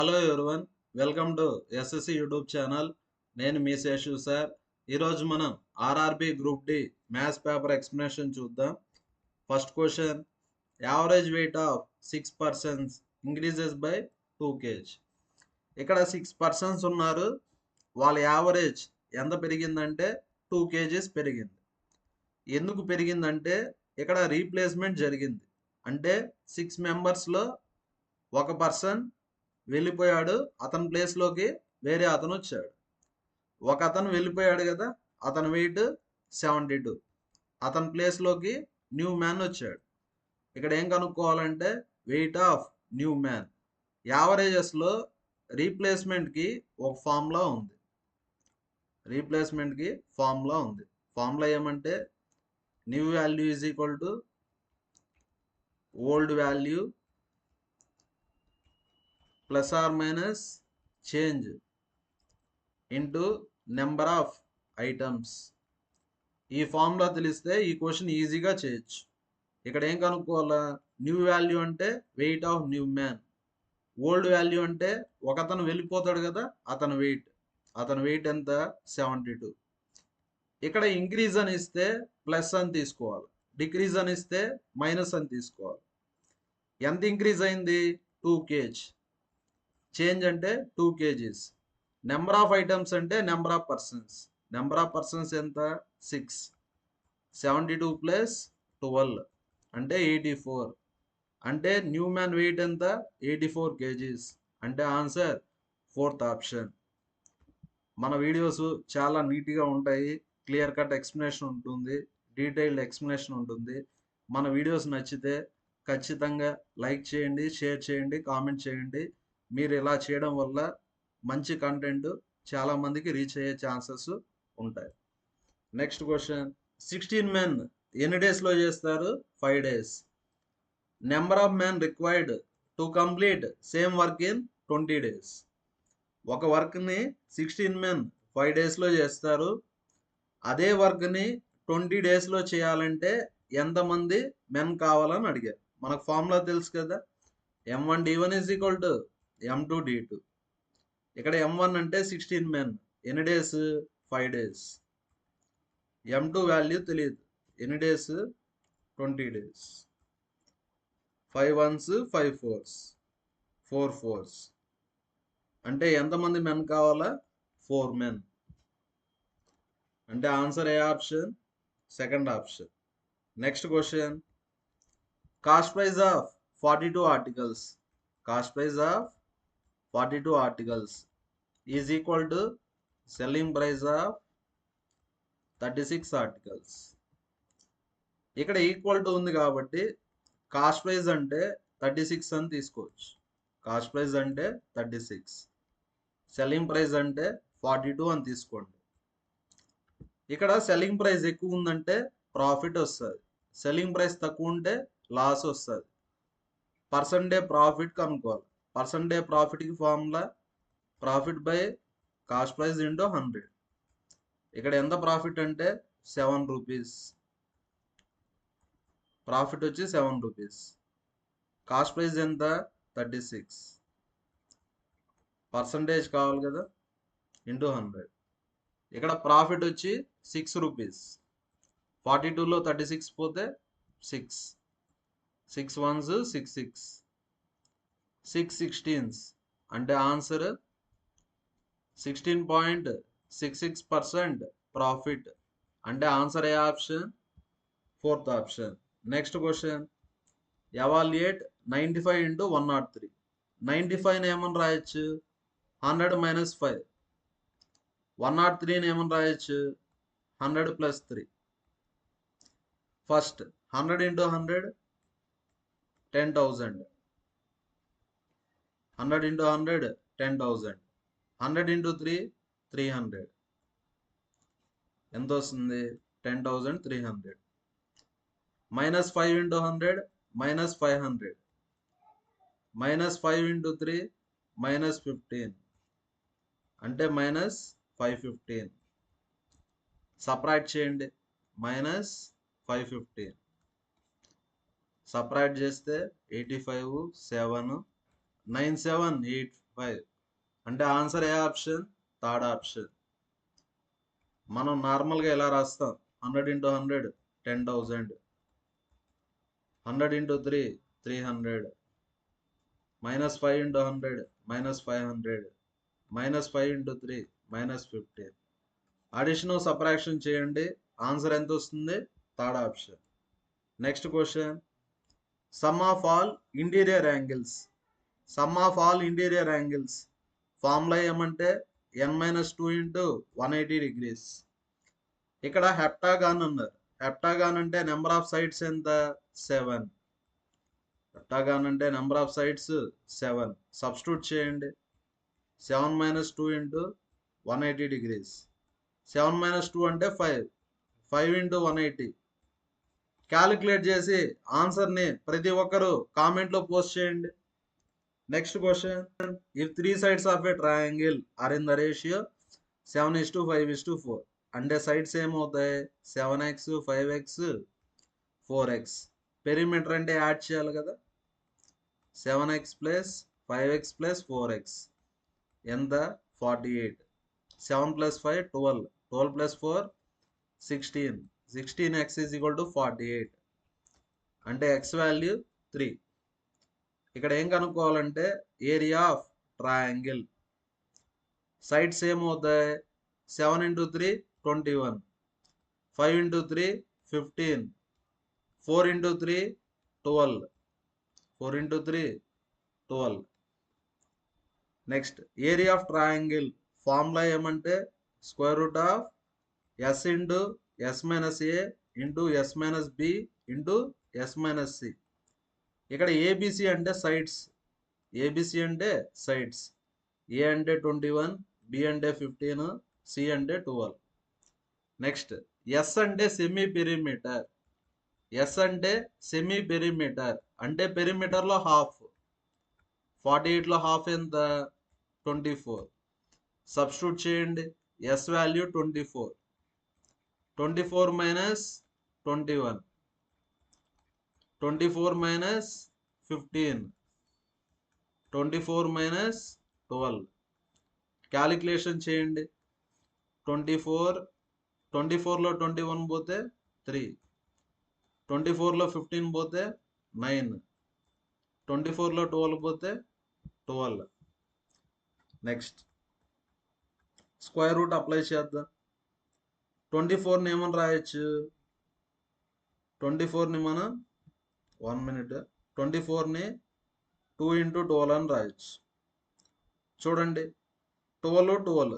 Hello everyone, welcome to SSC YouTube channel. నేను మీ Seshu sir. ఈరోజు మనం RRB group D maths paper explanation చూద్దాం. First question, average weight of 6 persons increases by 2 kg. ఇక్కడ 6 persons ఉన్నారు, వాళ్ళ యావరేజ్ ఎంత పెరిగిందంటే 2 kgs పెరిగింది. ఎందుకు పెరిగిందంటే ఇక్కడ రీప్లేస్మెంట్ జరిగింది. అంటే 6 మెంబర్స్లో ఒక పర్సన్ వెళ్ళిపోయాడు, అతని ప్లేస్లోకి వేరే అతను వచ్చాడు. ఒక అతను వెళ్ళిపోయాడు కదా, అతని వెయిట్ 72, అతని ప్లేస్లోకి న్యూ మ్యాన్ వచ్చాడు. ఇక్కడ ఏం కనుక్కోవాలంటే వెయిట్ ఆఫ్ న్యూ మ్యాన్. యావరేజెస్లో రీప్లేస్మెంట్కి ఒక ఫార్ములా ఉంది. ఫార్ములా ఏమంటే new value is equal to old value plus or minus change into number of items. ఈ ఫార్ములా తెలిస్తే ఈ క్వశ్చన్ ఈజీగా చేయొచ్చు. ఇక్కడ ఏం కనుక్కోవాలా? న్యూ వాల్యూ అంటే weight of new man, old value అంటే ఒకతను వెళ్ళిపోతాడు కదా, అతని వెయిట్ ఎంత? 72. ఇక్కడ ఇంక్రీజ్ అని ఇస్తే ప్లస్ అని తీసుకోవాలి, డిక్రీజ్ అని ఇస్తే మైనస్ అని తీసుకోవాలి. ఎంత ఇంక్రీజ్ అయింది? 2 kg. చేంజ్ అంటే 2 kgs. నెంబర్ ఆఫ్ ఐటమ్స్ అంటే నెంబర్ ఆఫ్ పర్సన్స్ ఎంత? 6. 72 ప్లస్ 12 అంటే 84. అంటే న్యూ మ్యాన్ వెయిట్ ఎంత? 84 kgs. అంటే ఆన్సర్ 4th ఆప్షన్. మన వీడియోస్ చాలా నీట్గా ఉంటాయి, క్లియర్ కట్ ఎక్స్ప్లెనేషన్ ఉంటుంది, డీటెయిల్డ్ ఎక్స్ప్లెనేషన్ ఉంటుంది. మన వీడియోస్ నచ్చితే ఖచ్చితంగా లైక్ చేయండి, షేర్ చేయండి, కామెంట్ చేయండి. మీరు ఇలా చేయడం వల్ల మంచి కంటెంట్ చాలామందికి రీచ్ అయ్యే ఛాన్సెస్ ఉంటాయి. నెక్స్ట్ క్వశ్చన్, 16 men ఎన్ని డేస్లో చేస్తారు? 5 days. Number of men required to complete same work in 20 days. ఒక వర్క్ని 16 men 5 daysలో చేస్తారు. అదే వర్క్ని 20 daysలో చేయాలంటే ఎంతమంది మెన్ కావాలని అడిగారు. మనకు ఫార్ములా తెలుసు కదా, M1D1 is equal to M2D2. ఇక్కడ M1 అంటే 16 men, ఎన్ని డేస్? 5 days. M2 వాల్యూ తెలియదు, ఎన్ని days? 20 days. 5 1s 5 4s 4 4s అంటే ఎంతమంది మెన్ కావాలా? 4 men. అంటే ఆన్సర్ ఏ option? Second option. Next question, cost price of 42 articles. Cost price of 42 articles is equal to selling price of 36 articles. ఇక్కడ equal to ఉంది కాబట్టి కాస్ట్ ప్రైస్ అంటే 36 అని తీసుకోవచ్చు. కాస్ట్ ప్రైస్ అంటే 36, సెల్లింగ్ ప్రైస్ అంటే 42 అని తీసుకోండి. ఇక్కడ సెల్లింగ్ ప్రైస్ ఎక్కువ ఉందంటే ప్రాఫిట్ వస్తుంది, సెల్లింగ్ ప్రైస్ తక్కువ ఉంటే లాస్ వస్తుంది. పర్సెంటే ప్రాఫిట్ కనుక్కోవాలి. పర్సెంటే ప్రాఫిట్కి formula profit by cost price into 100. ఇక్కడ ఎంత ప్రాఫిట్ అంటే 7 రూపీస్. ప్రాఫిట్ వచ్చి 7 రూపీస్. కాస్ట్ ప్రైస్ ఎంత? 36. పర్సంటేజ్ కావాలి కదా, ఇంటూ 100. ఇక్కడ ప్రాఫిట్ వచ్చి 6 రూపీస్. 42లో 36 పోతే 6. 6 1s 6 6 6 16s అంటే ఆన్సర్ 16.66% ప్రాఫిట్. అంటే ఆన్సర్ ఏ option? 4th option. Next question, evaluate 95 into 103. 95ని ఏమని రాయొచ్చు? 100 మైనస్ 5. 103ని ఏమని రాయొచ్చు? 100 plus 3. First 100 into 100 10,000. 100 into 100 10,000. 100 into 3 300. ఎంత వస్తుంది? 10,300. Minus 5 into 100 minus 500. Minus 5 into 3 minus 15 అంటే మైనస్ 515. సపరేట్ చేయండి, మైనస్ 515 సపరేట్ చేస్తే 85 7 9 7 8 5. అంటే ఆన్సర్ ఏ ఆప్షన్? Third option. మనం నార్మల్గా ఎలా రాస్తాం? 100 into 100 10,000, 100 into 3 300, -5 into 100 -500, -5 into 3 -15. Addition subtraction చేయండి, ఆన్సర్ ఎంత వస్తుంది? Third option. Next question, some of all interior angles. Some of all interior angles formula ఏమంటే n-2 into 180 degrees. ఇక్కడ హెప్టాగాన్ అన్నారు. హెప్టాగాన్ అంటే నెంబర్ ఆఫ్ సైడ్స్ ఎంత? 7. హెప్టాగాన్ అంటే నెంబర్ ఆఫ్ సైడ్స్ 7. సబ్స్టిట్యూట్ చేయండి. 7 - 2 into 180 degrees. 7 - 2 అంటే 5. 5 into 180. క్యాలిక్యులేట్ చేసి ఆన్సర్ని ప్రతి ఒక్కరు కామెంట్లో పోస్ట్ చేయండి. Next question, if 3 sides of a triangle are in the ratio 7:5:4, అంటే సైడ్స్ ఏమవుతాయి? 7x 5x 4x. పెరిమీటర్ అంటే యాడ్ చేయాలి కదా. 7x + 5x + 4x ఎంత? 48. 7 + 5 12, 12 + 4 16, 16x = 48. అంటే x వాల్యూ 3. ఇక్కడ ఏం కనుక్కోవాలంటే ఏరియా ఆఫ్ ట్రయాంగిల్. సైడ్స్ ఏమవుతాయి? 7 into 3 21, 5 into 3 15, 4 into 3 12, 4 into 3 12. Next, area of triangle formula ఏమంటే √(s into s - a into s - b into s - c). ఇక్కడ ఏబిసి అంటే సైడ్స్. ఏబిసి అంటే సైడ్స్. ఏ అంటే 21, బి అంటే 15, సి అంటే 12. నెక్స్ట్, ఎస్ అంటే సెమీ పెరిమీటర్. ఎస్ అంటే సెమీ పెరిమీటర్ అంటే పెరిమీటర్లో హాఫ్. 48లో హాఫ్ ఎంత? 24. సబ్స్టిట్యూట్ చేయండి. S value 24. 24 - 21, 24 - 15, 24 - 12. క్యాలిక్యులేషన్ చేయండి. 24లో 21 పోతే 3, 24లో 15 పోతే 9, 24లో 12 పోతే 12. నెక్స్ట్, స్క్వేర్ రూట్ అప్లై చేద్దాం. 24ని ఏమని రాయొచ్చు? 24ని మనం 1 minute, 24ని 2 into 12 అని రాయొచ్చు. చూడండి, 12 12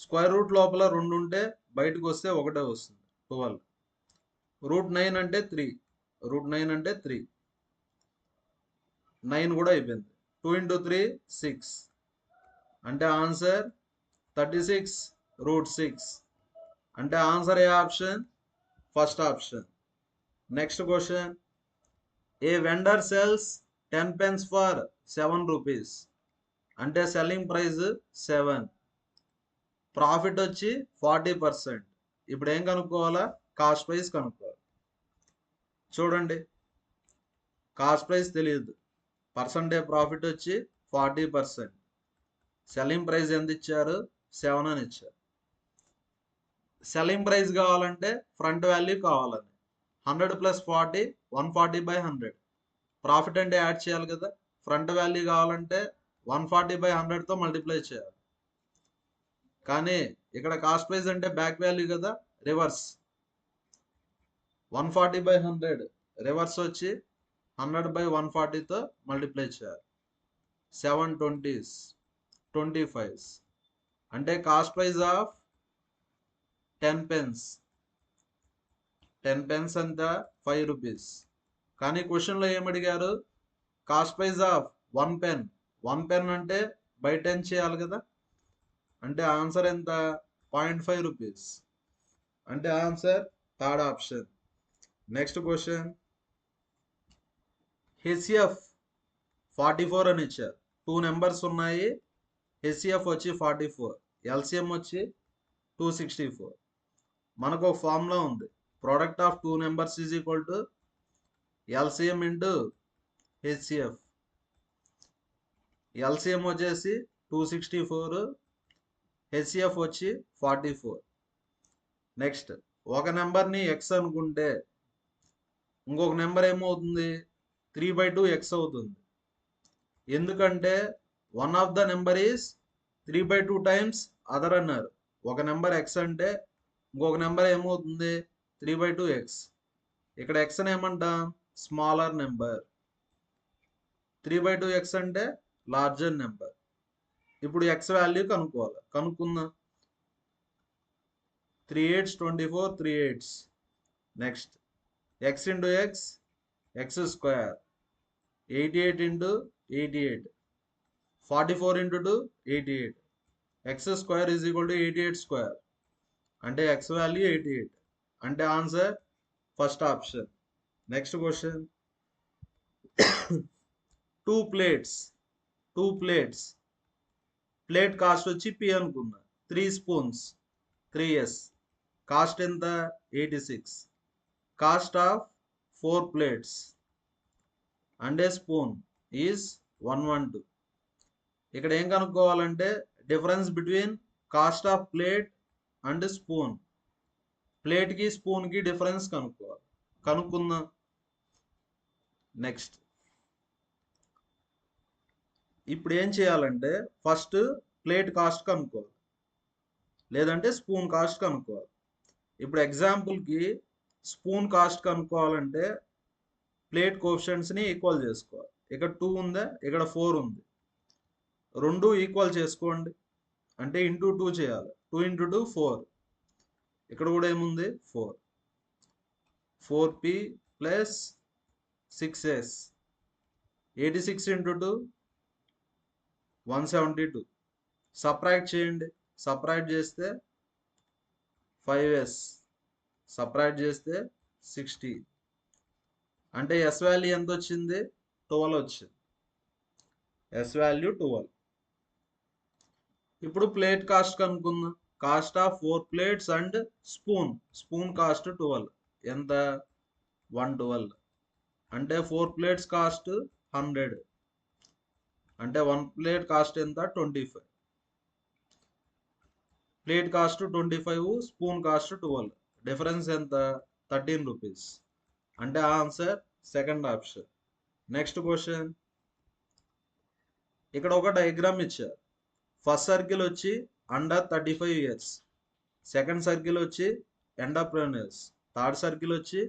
స్క్వేర్ రూట్ లోపల 2 ఉంటే బయటకు వస్తే 1 వస్తుంది, 12. √9 అంటే 3, √9 అంటే 3, 9 కూడా అయిపోయింది. 2 into 3 6, అంటే ఆన్సర్ 36 √6. అంటే ఆన్సర్ ఏ option? First option. Next question, A vendor cells 10 pence for 7 rupees, అంటే సెల్లింగ్ ప్రైస్ 7, ప్రాఫిట్ వచ్చి 40%. ఇప్పుడు ఏం కనుక్కోవాలా? కాస్ట్ ప్రైస్ కనుక్కోవాలి. చూడండి, కాస్ట్ ప్రైస్ తెలియదు, పర్సంటేజ్ ప్రాఫిట్ వచ్చి 40%, సెల్లింగ్ ప్రైస్ ఎంత ఇచ్చారు? 7 అని ఇచ్చారు. సెల్లింగ్ ప్రైస్ కావాలంటే ఫ్రంట్ వాల్యూ కావాలని 100 + 40 140/100. ప్రాఫిట్ అంటే యాడ్ చేయాలి కదా. ఫ్రంట్ వాల్యూ కావాలంటే 140/100తో మల్టిప్లై చేయాలి. కానీ ఇక్కడ కాస్ట్ ప్రైస్ అంటే బ్యాక్ వాల్యూ కదా, రివర్స్. 140/100 రివర్స్ వచ్చి 100/140తో మల్టిప్లై చేయాలి. 7 20s 25s, అంటే cost price of 10 pence. 10 pence అంత 5 rupees. కానీ క్వశ్చన్లో ఏమడిగారు? Cost price of 1 pen. 1 pen అంటే బై 10 చేయాలి కదా. అంటే ఆన్సర్ ఎంత? 0.5 rupees. అంటే ఆన్సర్ third option. Next question, HCF 44 అని ఇచ్చారు. 2 నెంబర్స్ ఉన్నాయి, హెచ్సిఎఫ్ వచ్చి 44, ఎల్సిఎం వచ్చి 264. మనకు ఒక ఫార్ములా ఉంది, product of 2 numbers is equal to LCM into HCF. LCM వచ్చేసి 264, హెచ్సిఎఫ్ వచ్చి 44. నెక్స్ట్ ఒక నెంబర్ని ఎక్స్ అనుకుంటే ఇంకొక నెంబర్ ఏమవుతుంది 3/2 ఎక్స్ అవుతుంది. ఎందుకంటే one of the number is 3/2 times other అన్నారు. ఒక నెంబర్ ఎక్స్ అంటే ఇంకొక నెంబర్ ఏమవుతుంది 3/2 ఎక్స్. ఇక్కడ ఎక్స్ అని ఏమంటాం స్మాలర్ నెంబర్, 3/2 ఎక్స్ అంటే లార్జర్ నెంబర్. ఇప్పుడు ఎక్స్ వాల్యూ కనుక్కుందాం. 3 8s 24, 3 8s. Next X into X X square, 88 into 88, 44 into 2 88. X square is equal to 88 square అంటే ఎక్స్ వాల్యూ 88 అంటే answer first option. Next question 2 plates, plate cost వచ్చి P అనుకున్నా. 3 spoons 3s cost ఎంత 86. Cost of 4 plates and A spoon is 112. ఇక్కడ ఏం కనుక్కోవాలంటే difference between cost of plate and spoon. ప్లేట్కి స్పూన్కి డిఫరెన్స్ కనుక్కుందాం. నెక్స్ట్ ఇప్పుడు ఏం చేయాలంటే ఫస్ట్ ప్లేట్ కాస్ట్ కనుక్కోవాలి, లేదంటే స్పూన్ కాస్ట్ కనుక్కోవాలి. ఇప్పుడు ఎగ్జాంపుల్కి స్పూన్ కాస్ట్ కనుక్కోవాలంటే ప్లేట్ కోఎఫిషియెంట్స్ని ఈక్వల్ చేసుకోవాలి. ఇక్కడ 2 ఉందా, ఇక్కడ 4 ఉంది. రెండు ఈక్వల్ చేసుకోండి అంటే ఇంటూ 2 చేయాలి. 2 ఇంటూ 2 4. ఇక్కడ కూడా ఏముంది 4. 4p plus 6s, 86 into 2 172. Subtract చేయండి. సబ్ట్రాక్ట్ చేస్తే 5s, సబ్ట్రాక్ట్ చేస్తే 60 అంటే ఎస్ వాల్యూ ఎంత వచ్చింది 12 వచ్చింది. S value 12. ఇప్పుడు ప్లేట్ కాస్ట్ కనుక్కుందాం. Cost of 4 plates and spoon cost 12 ఎంత 112 అంటే 4 plates కాస్ట్ 100 అంటే 1 plate కాస్ట్ ఎంత 25. Plate cost 25, spoon cost 12, difference ఎంత 13 రూపీస్ అంటే answer second option. Next question ఇక్కడ ఒక డయాగ్రామ్ ఇచ్చారు. ఫస్ట్ సర్కిల్ వచ్చి అండర్ 35 years, సెకండ్ సర్కిల్ వచ్చి ఎంటర్ప్రెన్యూర్స్, థర్డ్ సర్కిల్ వచ్చి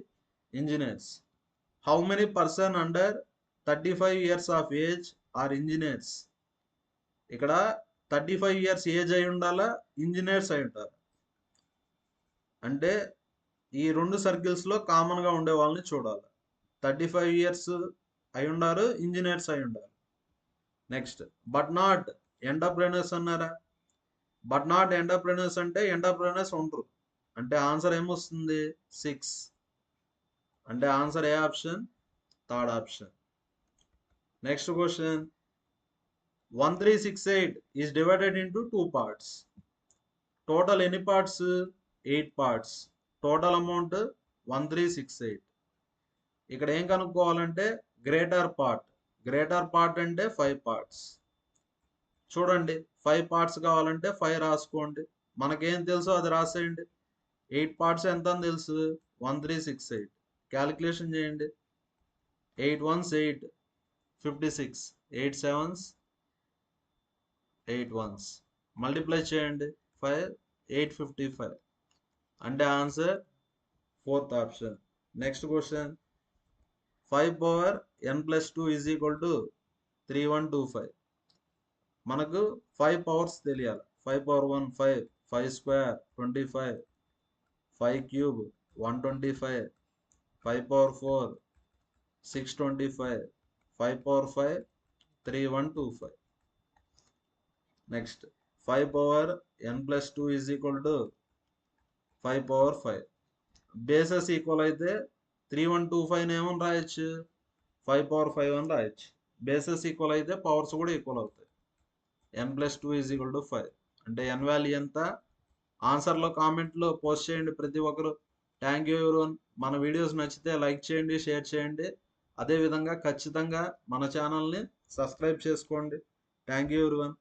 engineers. How many person under 35 years of age or engineers? ఇక్కడ 35 years age అయి ఉండాలా, ఇంజనీర్స్ అయి ఉంటారు. అంటే ఈ రెండు సర్కిల్స్లో కామన్గా ఉండే వాళ్ళని చూడాలి. 35 years అయి ఉండారు, ఇంజనీర్స్ అయి ఉండారు. నెక్స్ట్ బట్ నాట్ ఎంటర్ప్రెన్యూర్స్ అన్నారా? బట్ నాట్ ఎంటర్ప్రెన్యూర్స్ అంటే ఎంటర్ప్రెన్యూర్స్ ఉండరు అంటే ఆన్సర్ ఏమొస్తుంది 6 అంటే ఆన్సర్ ఏ option third option. Next question 1368 is divided into 2 parts. Total ఎన్ని పార్ట్స్ 8 parts. Total amount 1368. ఇక్కడ ఏం కనుక్కోవాలంటే గ్రేటర్ పార్ట్ అంటే 5 parts. చూడండి 5 parts కావాలంటే 5 రాసుకోండి. మనకేం తెలుసో అది రాసేయండి. 8 parts ఎంత అని తెలుసు 1368. క్యాలిక్యులేషన్ చేయండి. 8 1s 8, 56, 8 7s 8 1s మల్టిప్లై చేయండి 5 855 అంటే answer fourth option. Next question 5 power n plus 2 is equal to 3125. మనకు 5 powers తెలియాలి. 5 power 1 5, 5 square 25, 5 cube 125, 5 power 4 625, 5 power 5 3125. Next 5 power n plus 2 is equal to 5 power 5. Bases equal అయితే 3125 ఏమని రాయొచ్చు 5 power 5 అని రాయొచ్చు. Bases equal అయితే పవర్స్ కూడా equal అవుతాయి. n plus 2 is equal to 5 అంటే n వాల్యూ ఎంత ఆన్సర్లో కామెంట్లో పోస్ట్ చేయండి ప్రతి ఒక్కరు. Thank you everyone. మన వీడియోస్ నచ్చితే లైక్ చేయండి, షేర్ చేయండి. అదేవిధంగా ఖచ్చితంగా మన ఛానల్ని సబ్స్క్రైబ్ చేసుకోండి. Thank you everyone.